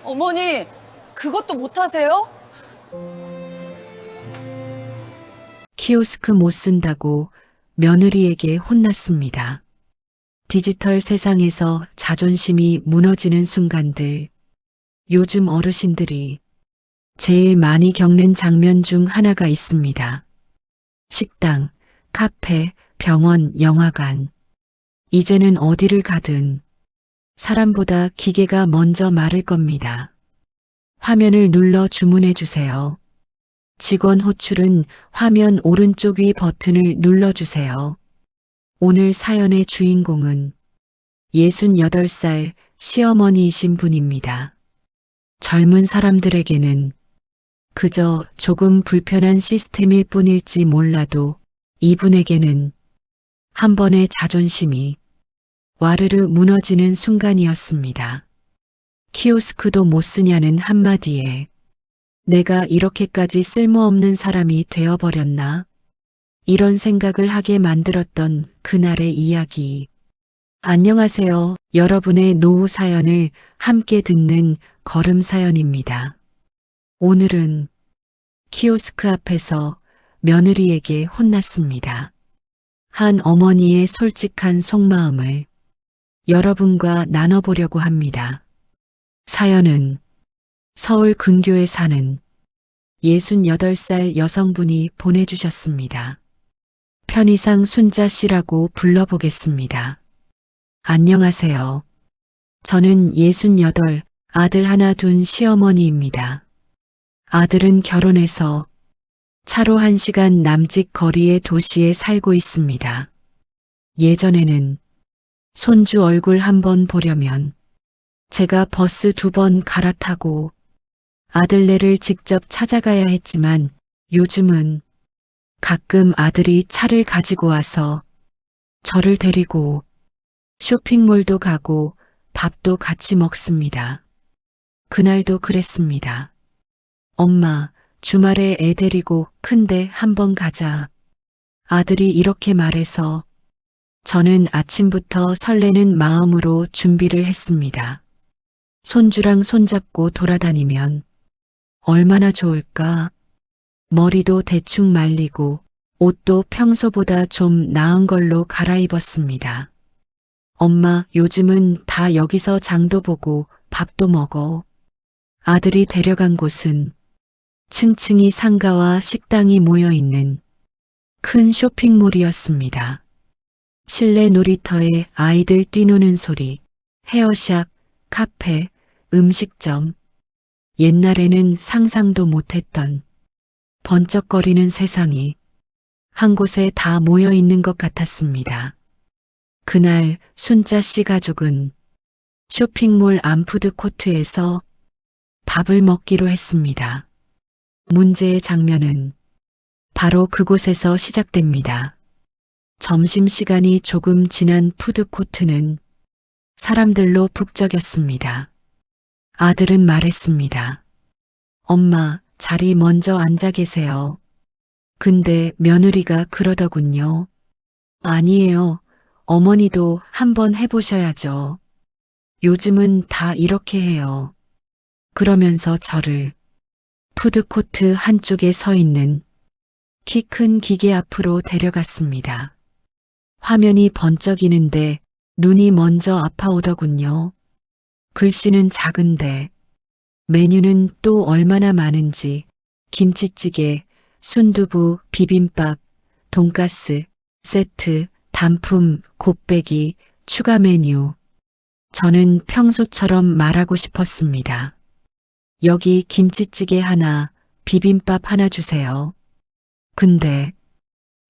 어머니, 그것도 못하세요? 키오스크 못 쓴다고 며느리에게 혼났습니다. 디지털 세상에서 자존심이 무너지는 순간들, 요즘 어르신들이 제일 많이 겪는 장면 중 하나가 있습니다. 식당, 카페, 병원, 영화관. 이제는 어디를 가든 사람보다 기계가 먼저 말을 겁니다. 화면을 눌러 주문해 주세요. 직원 호출은 화면 오른쪽 위 버튼을 눌러주세요. 오늘 사연의 주인공은 68살 시어머니이신 분입니다. 젊은 사람들에게는 그저 조금 불편한 시스템일 뿐일지 몰라도 이분에게는 한 번의 자존심이 와르르 무너지는 순간이었습니다. 키오스크도 못 쓰냐는 한마디에 내가 이렇게까지 쓸모없는 사람이 되어버렸나? 이런 생각을 하게 만들었던 그날의 이야기. 안녕하세요. 여러분의 노후 사연을 함께 듣는 걸음 사연입니다. 오늘은 키오스크 앞에서 며느리에게 혼났습니다. 한 어머니의 솔직한 속마음을 여러분과 나눠보려고 합니다. 사연은 서울 근교에 사는 68살 여성분이 보내주셨습니다. 편의상 순자 씨라고 불러보겠습니다. 안녕하세요. 저는 68, 아들 하나 둔 시어머니입니다. 아들은 결혼해서 차로 1시간 남짓 거리의 도시에 살고 있습니다. 예전에는 손주 얼굴 한번 보려면 제가 버스 2번 갈아타고 아들네를 직접 찾아가야 했지만 요즘은 가끔 아들이 차를 가지고 와서 저를 데리고 쇼핑몰도 가고 밥도 같이 먹습니다. 그날도 그랬습니다. 엄마, 주말에 애 데리고 큰데 한번 가자. 아들이 이렇게 말해서 저는 아침부터 설레는 마음으로 준비를 했습니다. 손주랑 손잡고 돌아다니면 얼마나 좋을까? 머리도 대충 말리고 옷도 평소보다 좀 나은 걸로 갈아입었습니다. 엄마, 요즘은 다 여기서 장도 보고 밥도 먹어. 아들이 데려간 곳은 층층이 상가와 식당이 모여 있는 큰 쇼핑몰이었습니다. 실내 놀이터에 아이들 뛰노는 소리, 헤어샵, 카페, 음식점, 옛날에는 상상도 못했던 번쩍거리는 세상이 한 곳에 다 모여 있는 것 같았습니다. 그날 순자 씨 가족은 쇼핑몰 안푸드 코트에서 밥을 먹기로 했습니다. 문제의 장면은 바로 그곳에서 시작됩니다. 점심시간이 조금 지난 푸드코트는 사람들로 북적였습니다. 아들은 말했습니다. 엄마, 자리 먼저 앉아 계세요. 근데 며느리가 그러더군요. 아니에요. 어머니도 한번 해보셔야죠. 요즘은 다 이렇게 해요. 그러면서 저를 푸드코트 한쪽에 서 있는 키 큰 기계 앞으로 데려갔습니다. 화면이 번쩍이는데 눈이 먼저 아파오더군요. 글씨는 작은데 메뉴는 또 얼마나 많은지 김치찌개, 순두부, 비빔밥, 돈가스, 세트, 단품, 곱빼기, 추가 메뉴. 저는 평소처럼 말하고 싶었습니다. 여기 김치찌개 하나, 비빔밥 하나 주세요. 근데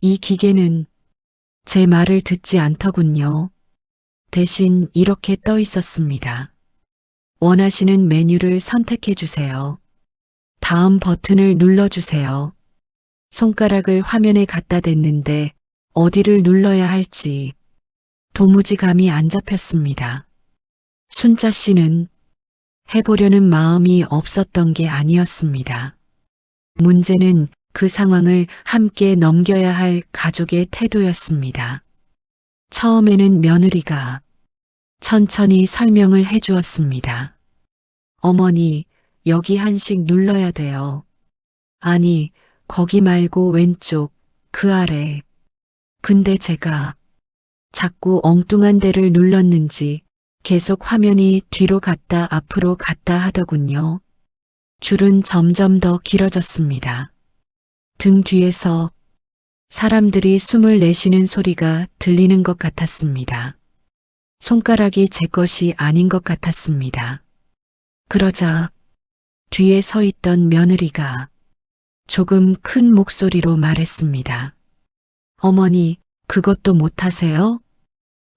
이 기계는 제 말을 듣지 않더군요. 대신 이렇게 떠 있었습니다. 원하시는 메뉴를 선택해 주세요. 다음 버튼을 눌러주세요. 손가락을 화면에 갖다 댔는데 어디를 눌러야 할지 도무지 감이 안 잡혔습니다. 순자 씨는 해보려는 마음이 없었던 게 아니었습니다. 문제는 그 상황을 함께 넘겨야 할 가족의 태도였습니다. 처음에는 며느리가 천천히 설명을 해 주었습니다. 어머니, 여기 한식 눌러야 돼요. 아니, 거기 말고 왼쪽, 그 아래. 근데 제가 자꾸 엉뚱한 데를 눌렀는지 계속 화면이 뒤로 갔다 앞으로 갔다 하더군요. 줄은 점점 더 길어졌습니다. 등 뒤에서 사람들이 숨을 내쉬는 소리가 들리는 것 같았습니다. 손가락이 제 것이 아닌 것 같았습니다. 그러자 뒤에 서 있던 며느리가 조금 큰 목소리로 말했습니다. 어머니, 그것도 못하세요?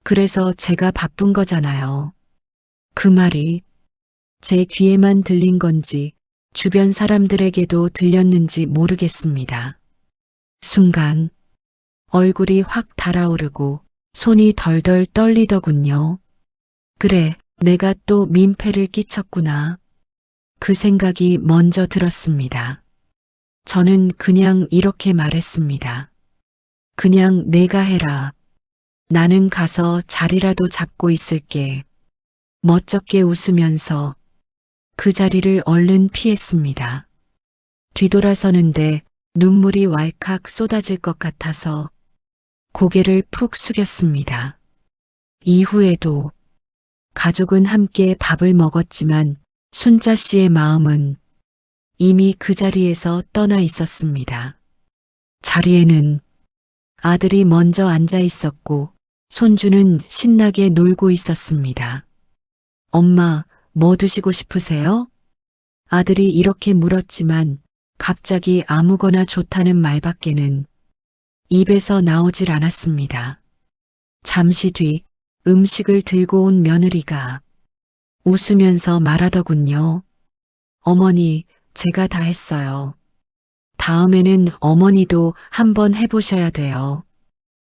그래서 제가 바쁜 거잖아요. 그 말이 제 귀에만 들린 건지 주변 사람들에게도 들렸는지 모르겠습니다. 순간 얼굴이 확 달아오르고 손이 덜덜 떨리더군요. 그래, 내가 또 민폐를 끼쳤구나. 그 생각이 먼저 들었습니다. 저는 그냥 이렇게 말했습니다. 그냥 내가 해라. 나는 가서 자리라도 잡고 있을게. 멋쩍게 웃으면서 그 자리를 얼른 피했습니다. 뒤돌아서는데 눈물이 왈칵 쏟아질 것 같아서 고개를 푹 숙였습니다. 이후에도 가족은 함께 밥을 먹었지만 순자 씨의 마음은 이미 그 자리에서 떠나 있었습니다. 자리에는 아들이 먼저 앉아 있었고 손주는 신나게 놀고 있었습니다. 엄마, 뭐 드시고 싶으세요? 아들이 이렇게 물었지만 갑자기 아무거나 좋다는 말밖에는 입에서 나오질 않았습니다. 잠시 뒤 음식을 들고 온 며느리가 웃으면서 말하더군요. 어머니, 제가 다 했어요. 다음에는 어머니도 한번 해보셔야 돼요.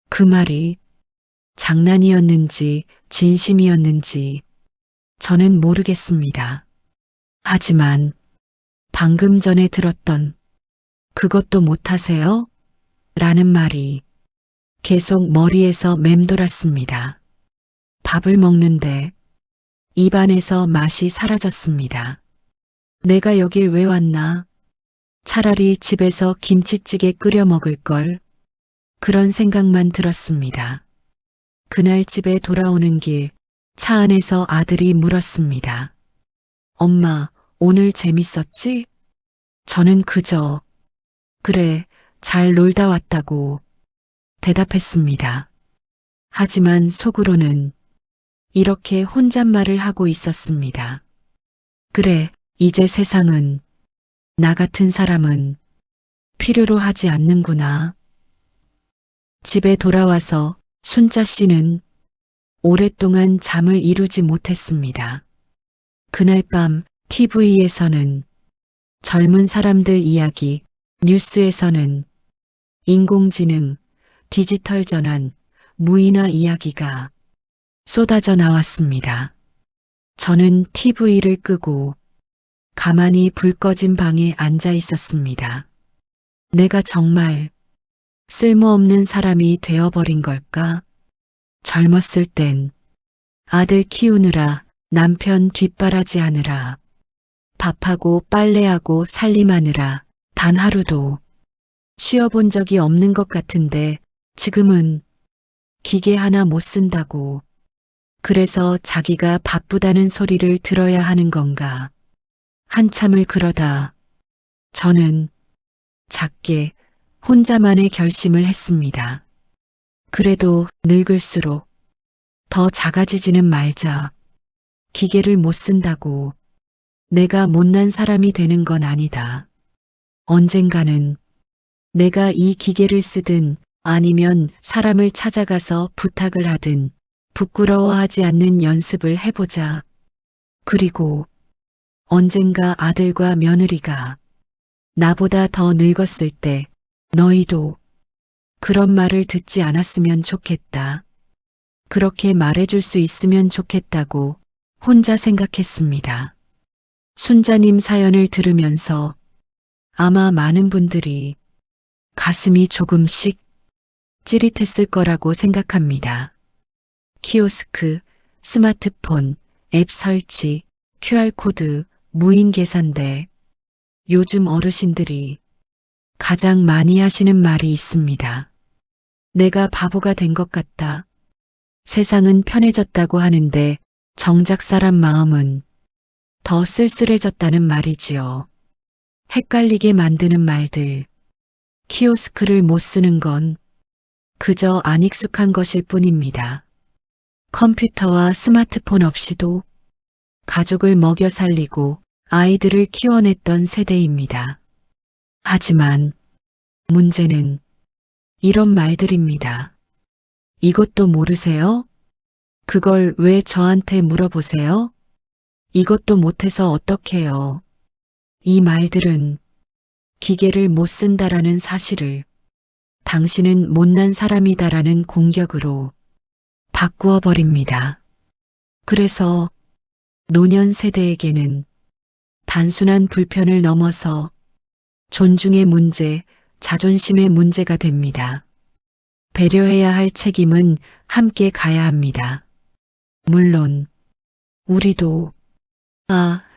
그 말이 장난이었는지 진심이었는지 저는 모르겠습니다. 하지만 방금 전에 들었던 그것도 못하세요? 라는 말이 계속 머리에서 맴돌았습니다. 밥을 먹는데 입안에서 맛이 사라졌습니다. 내가 여길 왜 왔나? 차라리 집에서 김치찌개 끓여 먹을 걸. 그런 생각만 들었습니다. 그날 집에 돌아오는 길 차 안에서 아들이 물었습니다. 엄마, 오늘 재밌었지? 저는 그저 그래, 잘 놀다 왔다고 대답했습니다. 하지만 속으로는 이렇게 혼잣말을 하고 있었습니다. 그래, 이제 세상은 나 같은 사람은 필요로 하지 않는구나. 집에 돌아와서 순자 씨는 오랫동안 잠을 이루지 못했습니다. 그날 밤 TV에서는 젊은 사람들 이야기, 뉴스에서는 인공지능, 디지털 전환, 무인화 이야기가 쏟아져 나왔습니다. 저는 TV를 끄고 가만히 불 꺼진 방에 앉아 있었습니다. 내가 정말 쓸모없는 사람이 되어버린 걸까? 젊었을 땐 아들 키우느라 남편 뒷바라지 하느라 밥하고 빨래하고 살림하느라 단 하루도 쉬어본 적이 없는 것 같은데 지금은 기계 하나 못 쓴다고 그래서 자기가 바쁘다는 소리를 들어야 하는 건가. 한참을 그러다 저는 작게 혼자만의 결심을 했습니다. 그래도 늙을수록 더 작아지지는 말자. 기계를 못 쓴다고 내가 못난 사람이 되는 건 아니다. 언젠가는 내가 이 기계를 쓰든 아니면 사람을 찾아가서 부탁을 하든 부끄러워하지 않는 연습을 해보자. 그리고 언젠가 아들과 며느리가 나보다 더 늙었을 때 너희도 그런 말을 듣지 않았으면 좋겠다. 그렇게 말해줄 수 있으면 좋겠다고 혼자 생각했습니다. 순자님 사연을 들으면서 아마 많은 분들이 가슴이 조금씩 찌릿했을 거라고 생각합니다. 키오스크, 스마트폰, 앱 설치, QR코드, 무인 계산대. 요즘 어르신들이 가장 많이 하시는 말이 있습니다. 내가 바보가 된 것 같다. 세상은 편해졌다고 하는데 정작 사람 마음은 더 쓸쓸해졌다는 말이지요. 헷갈리게 만드는 말들. 키오스크를 못 쓰는 건 그저 안 익숙한 것일 뿐입니다. 컴퓨터와 스마트폰 없이도 가족을 먹여 살리고 아이들을 키워냈던 세대입니다. 하지만 문제는 이런 말들입니다. 이것도 모르세요? 그걸 왜 저한테 물어보세요? 이것도 못해서 어떡해요? 이 말들은 기계를 못 쓴다라는 사실을 당신은 못난 사람이다라는 공격으로 바꾸어 버립니다. 그래서 노년 세대에게는 단순한 불편을 넘어서 존중의 문제, 자존심의 문제가 됩니다. 배려해야 할 책임은 함께 가야 합니다. 물론 우리도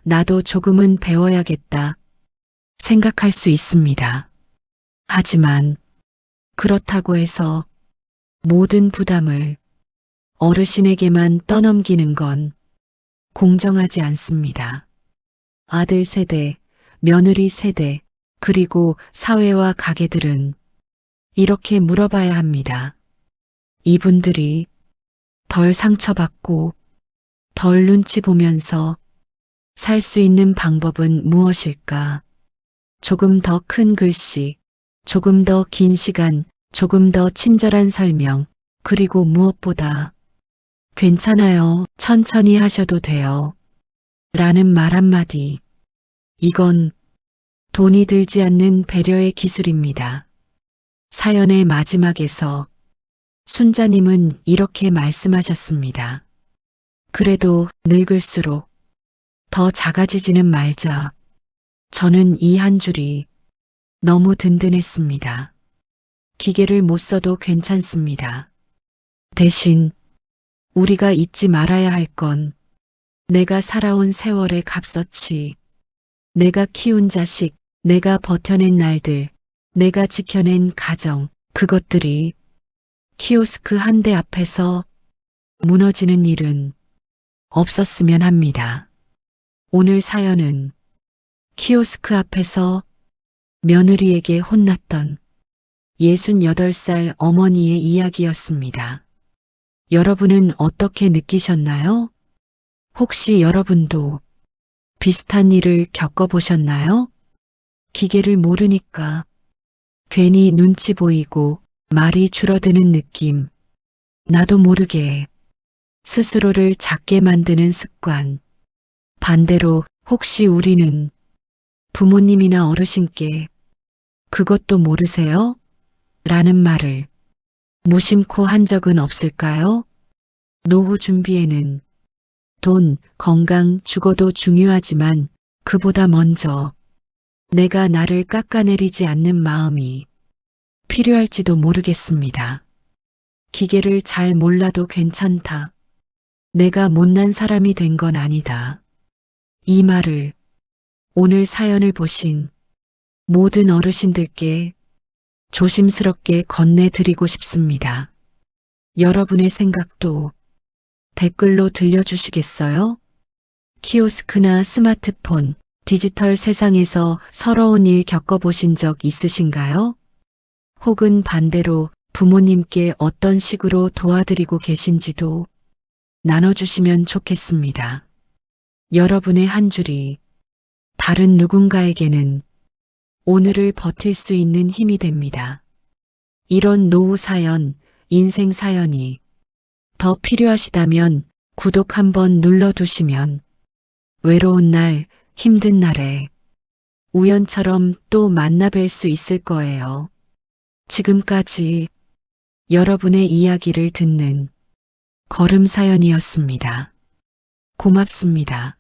나도 조금은 배워야겠다 생각할 수 있습니다. 하지만 그렇다고 해서 모든 부담을 어르신에게만 떠넘기는 건 공정하지 않습니다. 아들 세대, 며느리 세대, 그리고 사회와 가게들은 이렇게 물어봐야 합니다. 이분들이 덜 상처받고 덜 눈치 보면서 살 수 있는 방법은 무엇일까? 조금 더 큰 글씨, 조금 더 긴 시간, 조금 더 친절한 설명, 그리고 무엇보다 괜찮아요. 천천히 하셔도 돼요. 라는 말 한마디. 이건 돈이 들지 않는 배려의 기술입니다. 사연의 마지막에서 순자님은 이렇게 말씀하셨습니다. 그래도 늙을수록 더 작아지지는 말자. 저는 이 한 줄이 너무 든든했습니다. 기계를 못 써도 괜찮습니다. 대신 우리가 잊지 말아야 할 건 내가 살아온 세월의 값어치, 내가 키운 자식, 내가 버텨낸 날들, 내가 지켜낸 가정, 그것들이 키오스크 한 대 앞에서 무너지는 일은 없었으면 합니다. 오늘 사연은 키오스크 앞에서 며느리에게 혼났던 68살 어머니의 이야기였습니다. 여러분은 어떻게 느끼셨나요? 혹시 여러분도 비슷한 일을 겪어보셨나요? 기계를 모르니까 괜히 눈치 보이고 말이 줄어드는 느낌, 나도 모르게 스스로를 작게 만드는 습관. 반대로 혹시 우리는 부모님이나 어르신께 그것도 모르세요? 라는 말을 무심코 한 적은 없을까요? 노후 준비에는 돈, 건강, 주거도 중요하지만 그보다 먼저 내가 나를 깎아내리지 않는 마음이 필요할지도 모르겠습니다. 기계를 잘 몰라도 괜찮다. 내가 못난 사람이 된 건 아니다. 이 말을 오늘 사연을 보신 모든 어르신들께 조심스럽게 건네드리고 싶습니다. 여러분의 생각도 댓글로 들려주시겠어요? 키오스크나 스마트폰, 디지털 세상에서 서러운 일 겪어보신 적 있으신가요? 혹은 반대로 부모님께 어떤 식으로 도와드리고 계신지도 나눠주시면 좋겠습니다. 여러분의 한 줄이 다른 누군가에게는 오늘을 버틸 수 있는 힘이 됩니다. 이런 노후 사연, 인생 사연이 더 필요하시다면 구독 한번 눌러두시면 외로운 날, 힘든 날에 우연처럼 또 만나 뵐 수 있을 거예요. 지금까지 여러분의 이야기를 듣는 걸음 사연이었습니다. 고맙습니다.